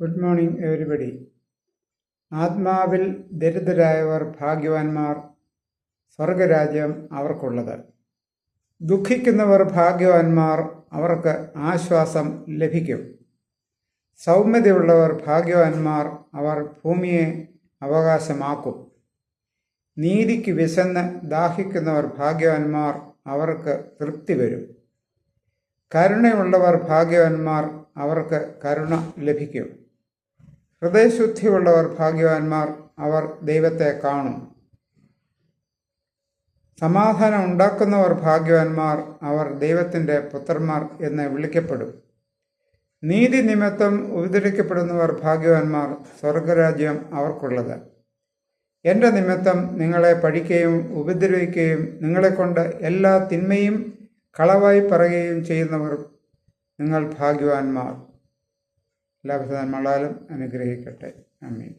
Good morning everybody. ആത്മാവിൽ ദരിദ്രരായവർ ഭാഗ്യവാന്മാർ, സ്വർഗരാജ്യം അവർക്കുള്ളത്. ദുഃഖിക്കുന്നവർ ഭാഗ്യവാന്മാർ, അവർക്ക് ആശ്വാസം ലഭിക്കും. സൗമ്യതയുള്ളവർ ഭാഗ്യവാന്മാർ, അവർ ഭൂമിയെ അവകാശമാക്കും. നീതിക്ക് വിശന്ന് ദാഹിക്കുന്നവർ ഭാഗ്യവാന്മാർ, അവർക്ക് തൃപ്തി വരും. കരുണയുള്ളവർ ഭാഗ്യവാന്മാർ, അവർക്ക് കരുണ ലഭിക്കും. ഹൃദയശുദ്ധിയുള്ളവർ ഭാഗ്യവാന്മാർ, അവർ ദൈവത്തെ കാണും. സമാധാനം ഉണ്ടാക്കുന്നവർ ഭാഗ്യവാന്മാർ, അവർ ദൈവത്തിൻ്റെ പുത്രന്മാർ എന്ന് വിളിക്കപ്പെടും. നീതി നിമിത്തം ഉപദ്രവിക്കപ്പെടുന്നവർ ഭാഗ്യവാന്മാർ, സ്വർഗരാജ്യം അവർക്കുള്ളത്. എൻ്റെ നിമിത്തം നിങ്ങളെ പഴിക്കുകയും ഉപദ്രവിക്കുകയും നിങ്ങളെക്കൊണ്ട് എല്ലാ തിന്മയും കളവായി പറയുകയും ചെയ്യുന്നവർ നിങ്ങൾ ഭാഗ്യവാന്മാർ. എല്ലാ വിശുദ്ധന്മാരാലും അനുഗ്രഹിക്കട്ടെ. ആമേൻ.